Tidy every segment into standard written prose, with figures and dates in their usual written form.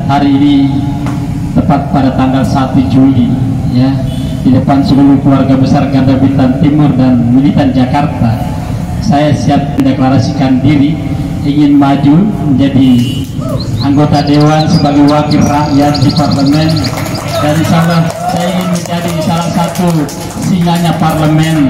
hari ini tepat pada tanggal 1 Juli ya, di depan seluruh keluarga besar Garda Bintang Timur dan militan Jakarta, saya siap mendeklarasikan diri ingin maju menjadi anggota dewan sebagai wakil rakyat di parlemen, dan insyaallah saya ingin menjadi salah satu singanya parlemen.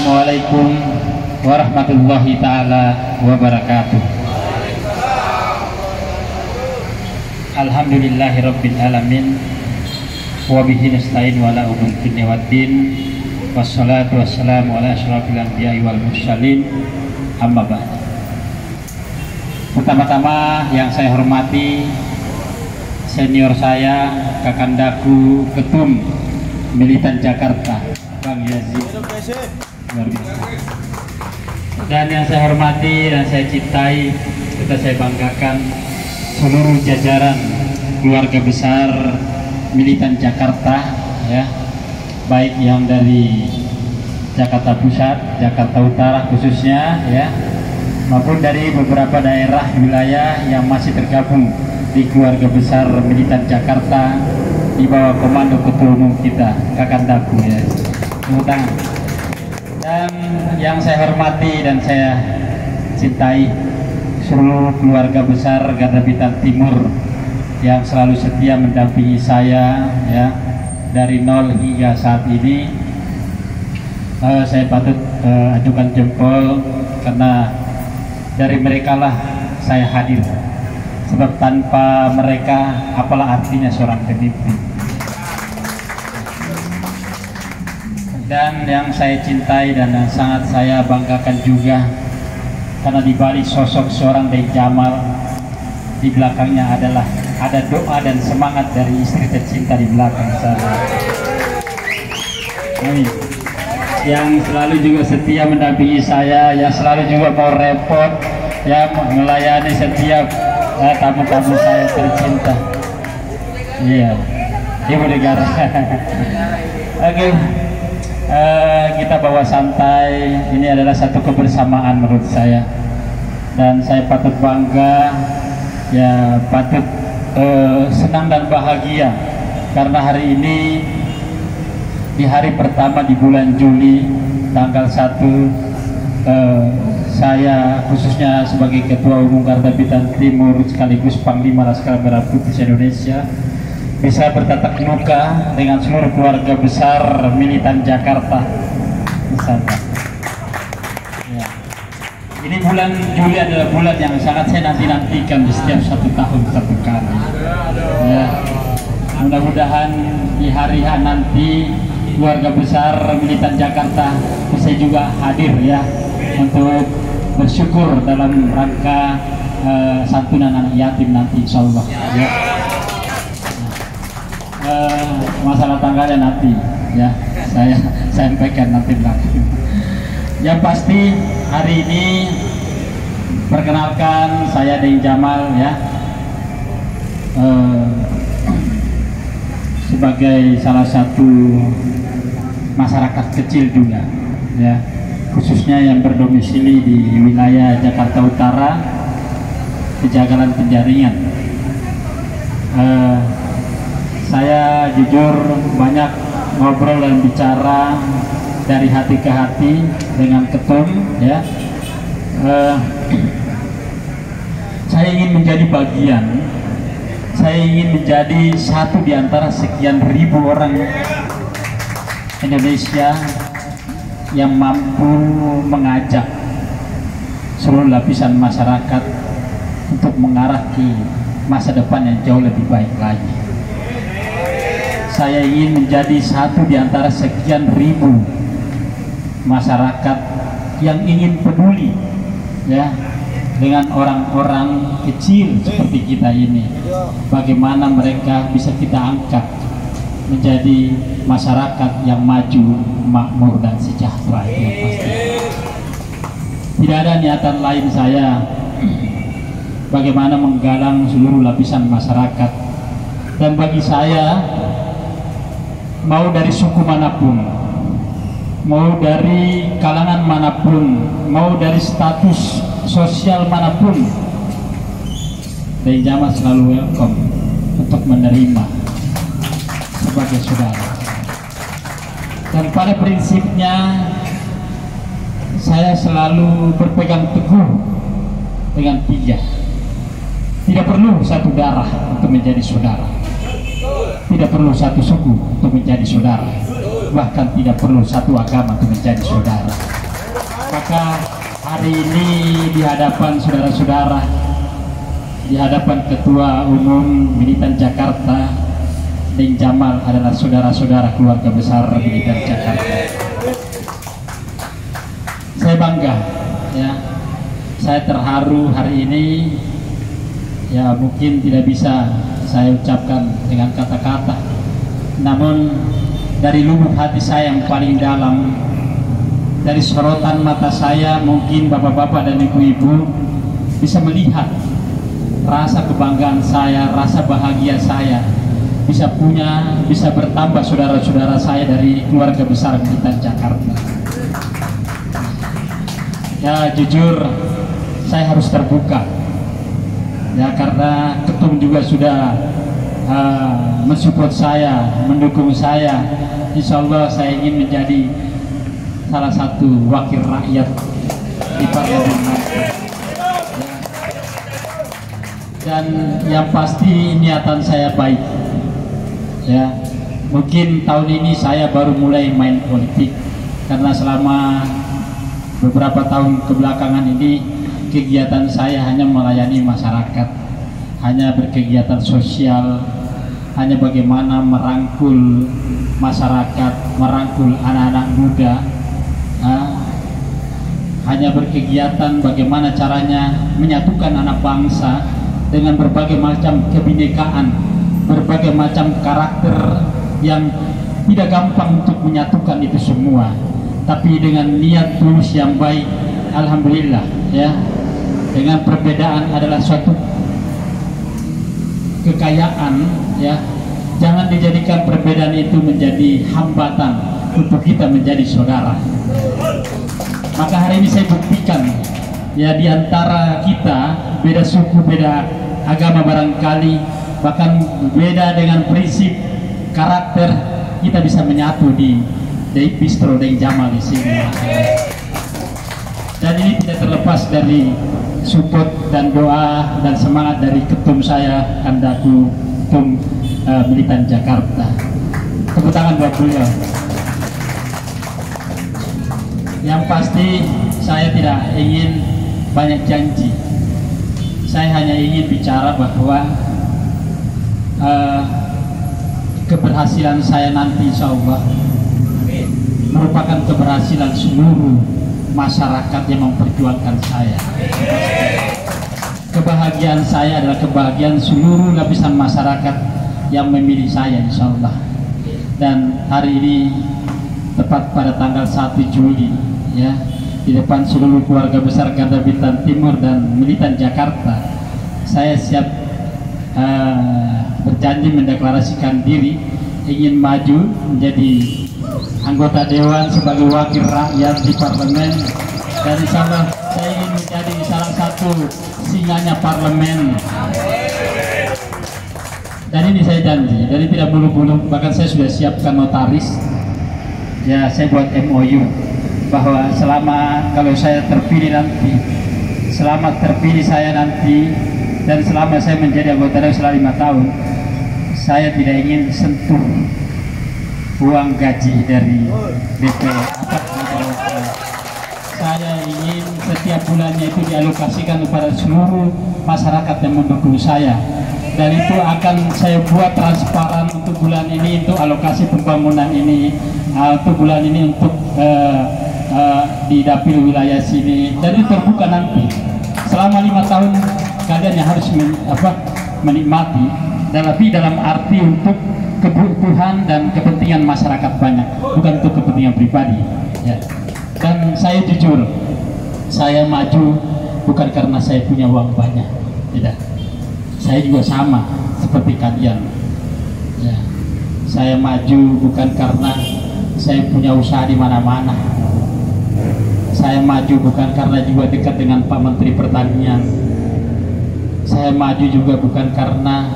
Assalamualaikum warahmatullahi ta'ala wabarakatuh. Alhamdulillahi rabbil alamin, wabihi nasta'in wa ala umul dunya waddin, wassalatu wassalamu ala asyrafil anbiya'i wal mursalin, amma ba'd. Pertama-tama yang saya hormati senior saya, kakandaku ketum militan Jakarta, Bang Yazid, luar biasa. Dan yang saya hormati dan saya cintai, kita saya banggakan seluruh jajaran keluarga besar militan Jakarta ya, baik yang dari Jakarta Pusat, Jakarta Utara khususnya ya, maupun dari beberapa daerah wilayah yang masih tergabung di keluarga besar militan Jakarta di bawah komando ketua umum kita, kakandaku ya. Tepuk tangan. Dan yang saya hormati dan saya cintai seluruh keluarga besar Garda Bintang Timur yang selalu setia mendampingi saya ya dari nol hingga saat ini. Saya patut ajukan jempol karena dari mereka lah saya hadir, sebab tanpa mereka apalah artinya seorang pemimpin. Dan yang saya cintai dan yang sangat saya banggakan juga, karena di balik sosok seorang Deng Jamal, di belakangnya adalah ada doa dan semangat dari istri tercinta di belakang saya. Amin. Yang selalu juga setia mendampingi saya, yang selalu juga mau repot, yang melayani setiap tamu-tamu saya tercinta. Iya, Ibu Negara. Oke. Kita bawa santai, ini adalah satu kebersamaan menurut saya, dan saya patut bangga ya, patut senang dan bahagia karena hari ini di hari pertama di bulan Juli tanggal 1 saya khususnya sebagai Ketua Umum Garda Bintang Timur sekaligus Panglima Laskar Merah Putih Indonesia bisa bertatap muka dengan seluruh keluarga besar militan Jakarta misalnya. Ya. Ini bulan Juli adalah bulan yang sangat saya nantikan di setiap satu tahun satu kali. Ya. Mudah-mudahan di hari H nanti keluarga besar militan Jakarta bisa juga hadir ya untuk bersyukur dalam rangka santunan anak yatim nanti insyaallah. Ya. Masalah tanggalnya nanti ya saya sampaikan nanti belakang. Yang pasti hari ini perkenalkan saya Deng Jamal ya, sebagai salah satu masyarakat kecil juga ya, khususnya yang berdomisili di wilayah Jakarta Utara, Pejagalan Penjaringan. Saya jujur banyak ngobrol dan bicara dari hati ke hati dengan ketum ya. Saya ingin menjadi bagian, saya ingin menjadi satu di antara sekian ribu orang Indonesia yang mampu mengajak seluruh lapisan masyarakat untuk mengarah ke masa depan yang jauh lebih baik lagi. Saya ingin menjadi satu di antara sekian ribu masyarakat yang ingin peduli ya dengan orang-orang kecil seperti kita ini. Bagaimana mereka bisa kita angkat menjadi masyarakat yang maju, makmur dan sejahtera, itu yang pasti. Tidak ada niatan lain saya bagaimana menggalang seluruh lapisan masyarakat. Dan bagi saya, mau dari suku manapun, mau dari kalangan manapun, mau dari status sosial manapun, Dai Jamal selalu welcome untuk menerima sebagai saudara. Dan pada prinsipnya saya selalu berpegang teguh dengan 3. Tidak perlu satu darah untuk menjadi saudara, tidak perlu satu suku untuk menjadi saudara, bahkan tidak perlu satu agama untuk menjadi saudara. Maka hari ini di hadapan saudara-saudara, di hadapan Ketua Umum Militan Jakarta, Dai Jamal adalah saudara-saudara keluarga besar Militan Jakarta. Saya bangga, ya, saya terharu hari ini. Ya, mungkin tidak bisa saya ucapkan dengan kata-kata, namun dari lubuk hati saya yang paling dalam, dari sorotan mata saya, mungkin bapak-bapak dan ibu-ibu bisa melihat rasa kebanggaan saya, rasa bahagia saya bisa bertambah saudara-saudara saya dari keluarga besar Militan Jakarta. Ya, jujur saya harus terbuka, ya, karena ketum juga sudah mensupport saya, mendukung saya. Insya Allah saya ingin menjadi salah satu wakil rakyat di parlemen nanti. Dan yang pasti niatan saya baik. Ya, mungkin tahun ini saya baru mulai main politik, karena selama beberapa tahun kebelakangan ini kegiatan saya hanya melayani masyarakat, hanya berkegiatan sosial, hanya bagaimana merangkul masyarakat, merangkul anak-anak muda, hanya berkegiatan bagaimana caranya menyatukan anak bangsa dengan berbagai macam kebinekaan, berbagai macam karakter yang tidak gampang untuk menyatukan itu semua, tapi dengan niat tulus yang baik, alhamdulillah, ya. Dengan perbedaan adalah suatu kekayaan, ya. Jangan dijadikan perbedaan itu menjadi hambatan untuk kita menjadi saudara. Maka hari ini saya buktikan, ya, di antara kita beda suku, beda agama barangkali, bahkan beda dengan prinsip karakter, kita bisa menyatu di Bistro Dai Jamal di sini. Dan ini tidak terlepas dari support dan doa dan semangat dari ketum saya, Kandaku Ketum Militan Jakarta. Tepuk tangan buat beliau. Yang pasti saya tidak ingin banyak janji. Saya hanya ingin bicara bahwa keberhasilan saya nanti insya Allah merupakan keberhasilan seluruh masyarakat yang memperjuangkan saya. Kebahagiaan saya adalah kebahagiaan seluruh lapisan masyarakat yang memilih saya insya Allah. Dan hari ini tepat pada tanggal 1 Juli, ya, di depan seluruh keluarga besar Garda Bintang Timur dan Militan Jakarta, saya siap berjanji mendeklarasikan diri ingin maju menjadi anggota dewan sebagai wakil rakyat di parlemen, dan insya Allah saya ingin menjadi salah satu singanya parlemen. Dan ini saya janji, jadi tidak bulu-bulu, bahkan saya sudah siapkan notaris, ya, saya buat MOU bahwa selama kalau saya terpilih nanti, selama terpilih saya nanti, dan selama saya menjadi anggota dewan selama 5 tahun, saya tidak ingin sentuh uang gaji dari DPR. Saya ingin setiap bulannya itu dialokasikan kepada seluruh masyarakat yang mendukung saya, dan itu akan saya buat transparan untuk bulan ini, untuk alokasi pembangunan ini, untuk bulan ini untuk di dapil wilayah sini, dan itu terbuka nanti. Selama 5 tahun kalian yang harus menikmati, dan lebih dalam arti untuk kebutuhan dan kepentingan masyarakat banyak, bukan untuk kepentingan pribadi, ya. Dan saya jujur, saya maju bukan karena saya punya uang banyak, Tidak. Saya juga sama seperti kalian. Ya. Saya maju bukan karena saya punya usaha di mana-mana. Saya maju bukan karena juga dekat dengan Pak Menteri Pertanian. Saya maju juga bukan karena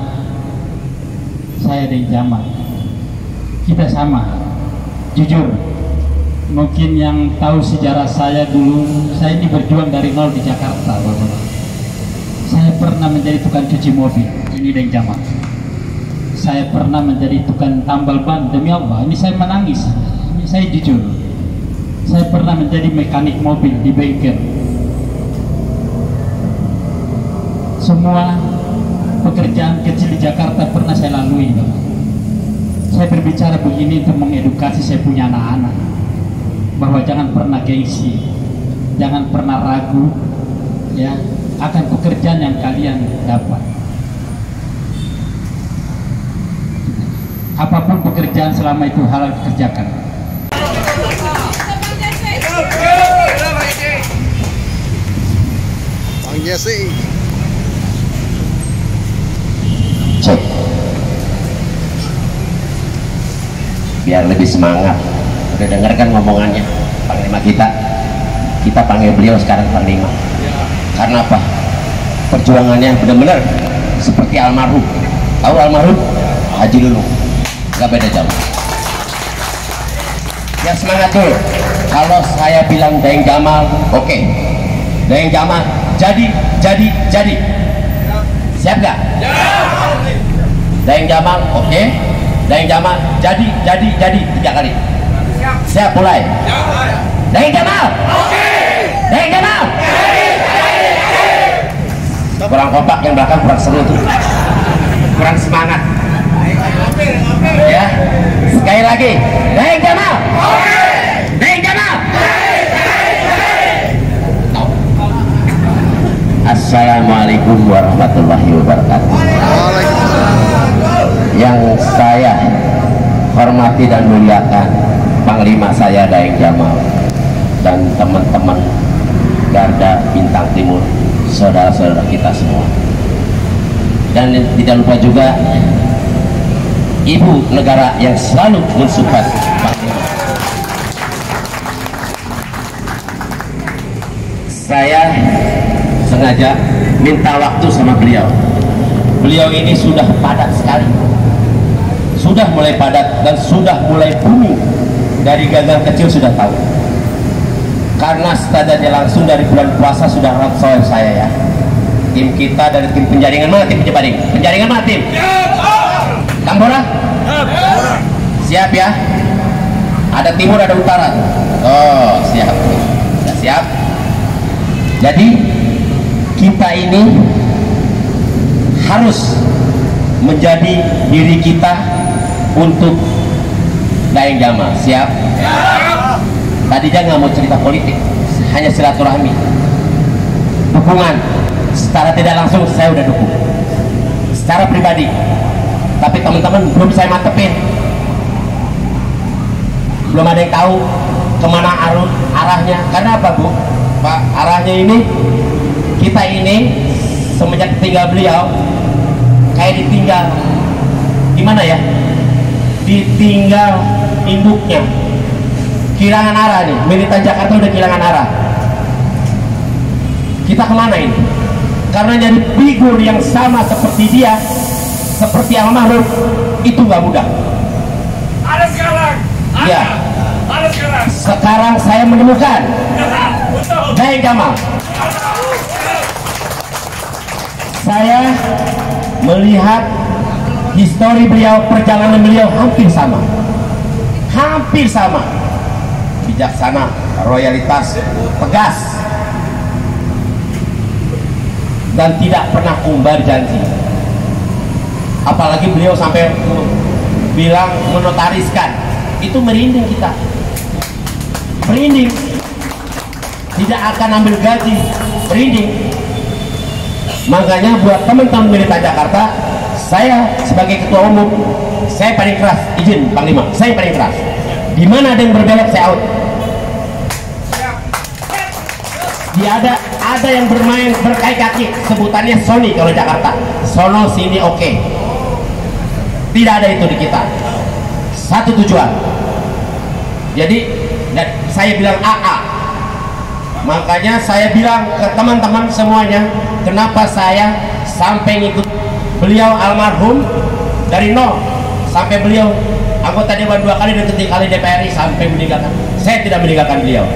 saya dari zaman. Kita sama, jujur. Mungkin yang tahu sejarah saya dulu, saya ini berjuang dari nol di Jakarta, Bapak. Saya pernah menjadi tukang cuci mobil, ini dari zaman. Saya pernah menjadi tukang tambal ban, demi Allah, ini saya menangis, ini saya jujur. Saya pernah menjadi mekanik mobil di bengkel. Semua pekerjaan kecil di Jakarta pernah saya lalui, Bapak. Saya berbicara begini untuk mengedukasi saya punya anak-anak, bahwa jangan pernah gengsi, jangan pernah ragu ya akan pekerjaan yang kalian dapat. Apapun pekerjaan selama itu halal dikerjakan. Bang Jesse. Cek. Biar lebih semangat. Udah dengar kan ngomongannya Panglima kita panggil beliau sekarang Panglima. Karena apa? Perjuangannya benar-benar seperti almarhum. Tahu almarhum? Haji Lulung. Gak beda jauh. Ya semangat dulu. Kalau saya bilang Daeng Jamal, oke. Daeng Jamal jadi. Siap gak? Daeng Jamal, oke. Daeng Jamal jadi 3 kali. Siap mulai. Daeng Jamal. Oke. Daeng Jamal. Kurang kompak yang belakang, kurang seru tuh. Kurang semangat. Ya. Sekali lagi. Daeng Jamal. Oke. Daeng Jamal. Assalamualaikum warahmatullahi wabarakatuh. Yang saya hormati dan muliakan Panglima saya Daeng Jamal dan teman-teman Garda Bintang Timur, saudara-saudara kita semua, dan tidak lupa juga ibu negara yang selalu mensupport Panglima. Saya sengaja minta waktu sama beliau. Beliau ini sudah padat sekali, sudah mulai padat dan sudah mulai booming. Dari gagang kecil sudah tahu, karena statusnya langsung dari bulan puasa sudah soal saya ya. Tim kita dari tim penjaringan mana, tim penjaringan mana tim? Tambora? Siap ya? Ada timur ada utara. Oh siap, sudah siap. Jadi kita ini harus menjadi diri kita untuk Daeng Jamal. Siap? Tadi dia nggak mau cerita politik, hanya silaturahmi, dukungan secara tidak langsung. Saya udah dukung secara pribadi, tapi teman-teman belum saya mantepin, belum ada yang tahu kemana arahnya. Karena apa Bu? Pak, arahnya ini kita ini semenjak tinggal beliau kayak ditinggal gimana ya, ditinggal induknya, kehilangan arah nih. Militan Jakarta udah kehilangan arah. Kita kemana ini? Karena jadi figur yang sama seperti dia, seperti almarhum, itu nggak mudah. Ada sekarang. Ya. Ada sekarang. Sekarang saya menemukan Daeng Jamal. Saya melihat histori beliau, perjalanan beliau hampir sama. Bijaksana, royalitas, tegas, dan tidak pernah umbar janji. Apalagi beliau sampai bilang menotariskan, itu merinding kita, merinding. Tidak akan ambil gaji, merinding. Makanya buat teman-teman militan Jakarta, saya sebagai ketua umum, saya paling keras. Izin Panglima, saya paling keras. Di mana ada yang berbelok, saya out. ada yang bermain berkaki-kaki, sebutannya Sony kalau Jakarta, sono sini oke. Tidak ada itu di kita. Satu tujuan. Jadi saya bilang AA. Makanya saya bilang ke teman-teman semuanya, kenapa saya sampai ngikut beliau almarhum dari nol sampai beliau anggota dewan 2 kali dan 3 kali DPRI sampai meninggalkan. Saya tidak meninggalkan beliau.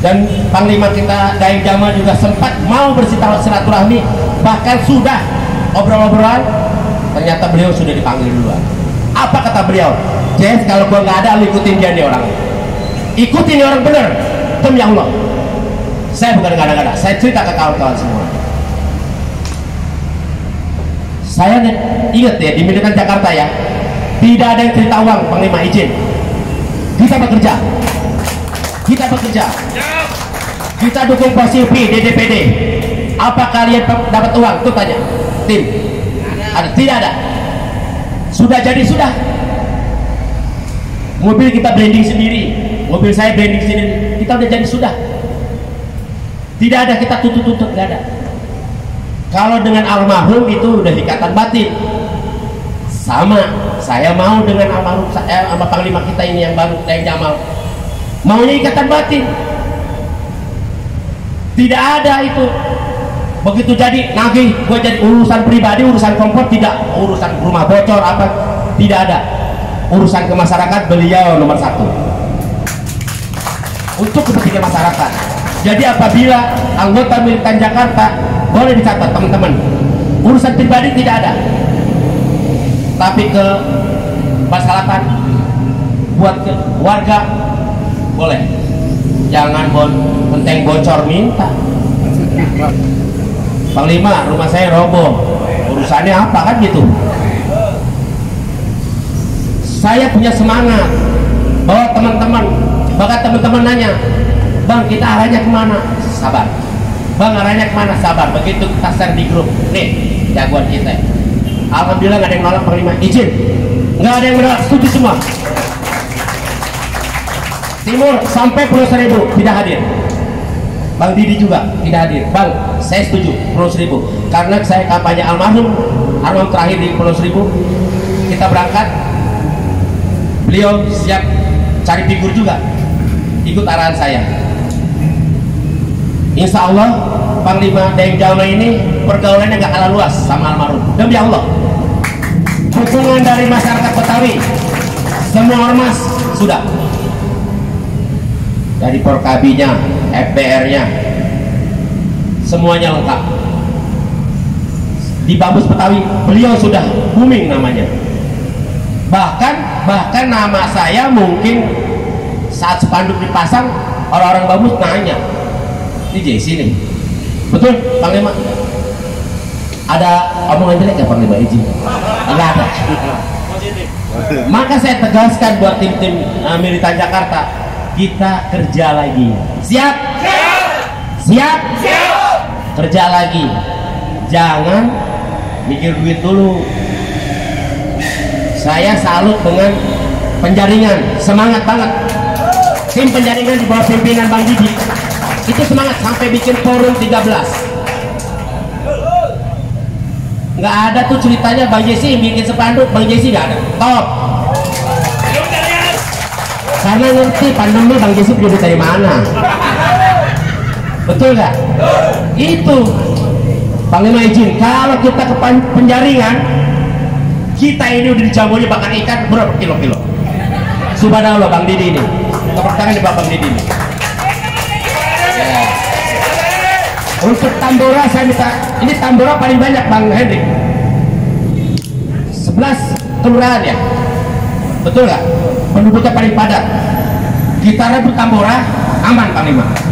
Dan Panglima kita Daeng Jamal juga sempat mau bersilaturahmi, bahkan sudah obrol-obrolan, ternyata beliau sudah dipanggil duluan. Apa kata beliau? Jess, kalau gua nggak ada, lu ikutin dia nih orang. Ikutin orang bener, demi Allah. Saya bukan ngada-ngada, saya cerita ke kawan-kawan semua. Saya ingat ya, di Militan Jakarta ya, tidak ada yang cerita uang. Panglima izin, kita bekerja, kita dukung Silvi di DPD. Apa kalian dapat uang? Tuh tanya tim. Ada? Tidak ada. Sudah jadi sudah. Mobil kita branding sendiri, mobil saya branding sendiri. Kita udah jadi sudah. Tidak ada kita tutut-tutut, tidak ada. Kalau dengan almarhum itu udah ikatan batin. Sama, saya mau dengan almarhum sama Panglima kita ini yang baru, Daeng Jamal. Maunya ikatan batin. Tidak ada itu. Begitu jadi nagih, gue jadi urusan pribadi, urusan kompor, tidak. Urusan rumah bocor apa, tidak ada. Urusan ke masyarakat, beliau nomor 1 untuk kepentingan masyarakat. Jadi apabila anggota Militan Jakarta, boleh dicatat teman-teman, urusan pribadi tidak ada, tapi ke masyarakat, buat ke warga boleh. Jangan penting bocor minta. Panglima, rumah saya roboh, urusannya apa kan gitu. Saya punya semangat bahwa bahkan teman-teman nanya, Bang, kita arahnya kemana? Sabar. Bang, arahnya kemana? Sabar. Begitu kita share di grup, nih jagoan kita. Alhamdulillah nggak ada yang nolak. Panglima izin, nggak ada yang menolak, setuju semua. Timur sampai Pulau Seribu tidak hadir. Bang Didi juga tidak hadir. Bang, saya setuju Pulau Seribu karena saya kampanye almarhum terakhir di Pulau Seribu. Kita berangkat, beliau siap cari figur juga, ikut arahan saya. Insya Allah Panglima Daeng Jamal ini pergaulannya nggak kalah luas sama almarhum. Demi Allah, dukungan dari masyarakat Betawi, semua ormas sudah, dari Porkabinya, FPR-nya, semuanya lengkap. Di Bamus Betawi beliau sudah booming namanya. Bahkan nama saya mungkin saat spanduk dipasang, orang-orang Bamus nanya, ini Jesse nih, betul Panglima? Ada omongan jelek ya Panglima izin? Enggak ada. Maka saya tegaskan buat tim-tim Militan Jakarta, kita kerja lagi. Siap? Siap? Kerja lagi. Jangan mikir duit dulu. Saya salut dengan penjaringan, semangat banget. Tim penjaringan di bawah pimpinan Bang Didi itu semangat sampai bikin forum 13. Nggak ada tuh ceritanya Bang Jesse bikin sepanduk, Bang Jesse nggak ada. Top. Karena ngerti pandemi Bang Jesse punya dari mana. Betul nggak? Itu Panglima izin, kalau kita ke penjaringan, kita ini udah dijamunya bakar ikan berapa kilo-kilo. Subhanallah Bang Didi ini. Tepuk tangan di Bang Didi ini. Ya. Untuk Tambora saya minta, ini Tambora paling banyak Bang Hendrik. 11 kelurahan ya. Betul nggak? Penduduknya paling padat. Kita rebut Tambora, aman Panglima.